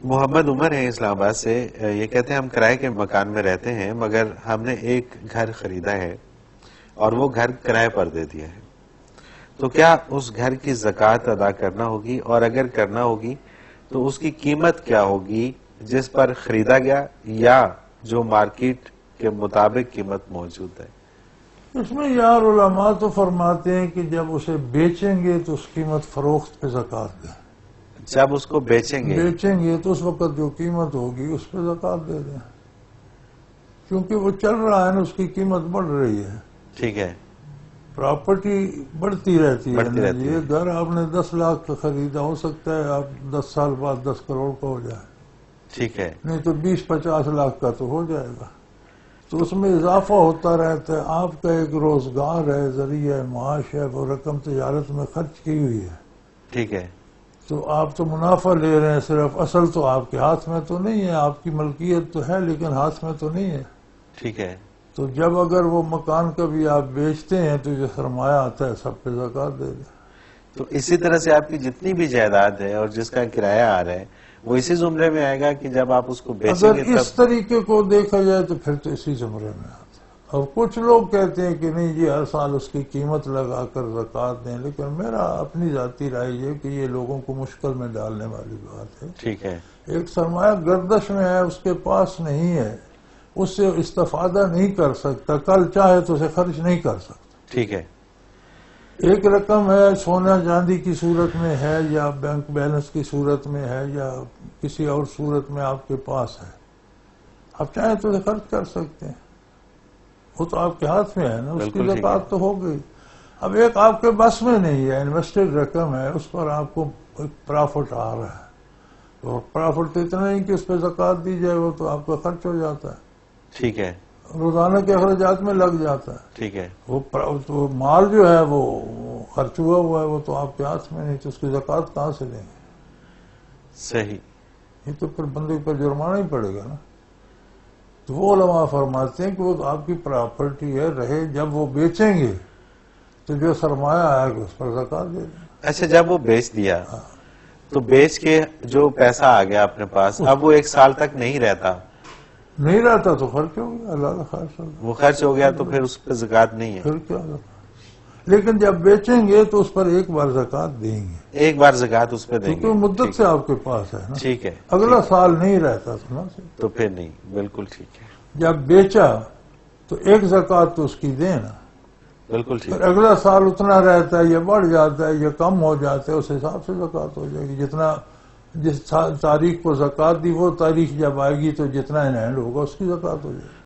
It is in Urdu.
محمد عمر ہیں اسلام آباد سے، یہ کہتے ہیں ہم کرائے کے مکان میں رہتے ہیں مگر ہم نے ایک گھر خریدا ہے اور وہ گھر کرائے پر دے دیا ہے، تو کیا اس گھر کی زکوٰۃ ادا کرنا ہوگی، اور اگر کرنا ہوگی تو اس کی قیمت کیا ہوگی جس پر خریدا گیا یا جو مارکیٹ کے مطابق قیمت موجود ہے؟ اس میں یار علماء تو فرماتے ہیں کہ جب اسے بیچیں گے تو اس قیمت فروخت پہ زکوٰۃ دیں، جب اس کو بیچیں گے تو اس وقت جو قیمت ہوگی اس پہ زکوٰۃ دے دیں، کیونکہ وہ چل رہا ہے نا، اس کی قیمت بڑھ رہی ہے، ٹھیک ہے، پراپرٹی بڑھتی رہتی ہے بڑھتی نا رہتی جی۔ ہے۔ یہ گھر آپ نے 10 لاکھ کا خریدا، ہو سکتا ہے آپ 10 سال بعد 10 کروڑ کا ہو جائے، ٹھیک ہے، نہیں تو 20-50 لاکھ کا تو ہو جائے گا، تو اس میں اضافہ ہوتا رہتا ہے۔ آپ کا ایک روزگار ہے، ذریعہ معاش ہے، وہ رقم تجارت میں خرچ کی ہوئی ہے، ٹھیک ہے، تو آپ تو منافع لے رہے ہیں، صرف اصل تو آپ کے ہاتھ میں تو نہیں ہے، آپ کی ملکیت تو ہے لیکن ہاتھ میں تو نہیں ہے۔ ٹھیک ہے، تو جب اگر وہ مکان کبھی آپ بیچتے ہیں تو جو سرمایہ آتا ہے سب پہ زکوٰۃ دے دیں۔ تو اسی طرح سے آپ کی جتنی بھی جائیداد ہے اور جس کا کرایہ آ رہا ہے وہ اسی زمرے میں آئے گا کہ جب آپ اس کو بیچیں اگر گے اس تب؟ طریقے کو دیکھا جائے تو پھر تو اسی زمرے میں آتا ہے۔ اور کچھ لوگ کہتے ہیں کہ نہیں جی ہر سال اس کی قیمت لگا کر زکوٰۃ دیں، لیکن میرا اپنی ذاتی رائے یہ کہ یہ لوگوں کو مشکل میں ڈالنے والی بات ہے۔ ٹھیک ہے، ایک سرمایہ گردش میں ہے، اس کے پاس نہیں ہے، اس سے استفادہ نہیں کر سکتا، کل چاہے تو اسے خرچ نہیں کر سکتا۔ ٹھیک ہے، ایک رقم ہے سونا چاندی کی صورت میں ہے یا بینک بیلنس کی صورت میں ہے یا کسی اور صورت میں آپ کے پاس ہے، آپ چاہیں تو اسے خرچ کر سکتے ہیں، وہ تو آپ کے ہاتھ میں ہے نا، اس کی بالکل ٹھیک ہے۔ زکوٰۃ تو ہو گئی۔ اب ایک آپ کے بس میں نہیں ہے، انویسٹڈ رقم ہے، اس پر آپ کو پرافٹ آ رہا ہے، تو پرافٹ تو اتنا نہیں کہ اس پہ زکوٰۃ دی جائے، وہ تو آپ کا خرچ ہو جاتا ہے، ٹھیک ہے، روزانہ کے اخراجات میں لگ جاتا ہے۔ ٹھیک ہے، وہ مال جو ہے وہ خرچ ہوا ہے، وہ تو آپ کے ہاتھ میں نہیں، تو اس کی زکوٰۃ کہاں سے دیں گے؟ صحیح، یہ تو پھر بندے پر جرمانہ ہی پڑے گا نا۔ تو وہ علماء فرماتے ہیں کہ وہ آپ کی پراپرٹی ہے، رہے جب وہ بیچیں گے تو جو سرمایہ آئے گا اس پر زکوٰۃ دے دیں۔ اچھا جب وہ بیچ دیا تو بیچ کے جو پیسہ آ گیا اپنے پاس، اب وہ 1 سال تک نہیں رہتا، نہیں رہتا تو خرچ ہو گیا، اللہ کا خرچ ہو گیا، وہ خرچ ہو گیا تو پھر اس پہ زکوٰۃ نہیں ہے؟ پھر کیا ہوگا؟ لیکن جب بیچیں گے تو اس پر ایک بار زکوٰۃ دیں گے، ایک بار زکوٰۃ اس پہ دیں گے، کیونکہ مدت سے آپ کے پاس ہے نا، ٹھیک ہے، اگلا سال نہیں رہتا تو نا۔ تو پھر نہیں، بالکل ٹھیک ہے، جب بیچا تو ایک زکوٰۃ تو اس کی دیں نا، بالکل ٹھیک پھر ہے، اگلا سال اتنا رہتا ہے یا بڑھ جاتا ہے یا کم ہو جاتا ہے، اس حساب سے زکوٰۃ ہو جائے گی، جتنا جس تاریخ کو زکوٰۃ دی وہ تاریخ جب آئے گی تو جتنا ان ہینڈ ہوگا اس کی زکوٰۃ ہو جائے گی۔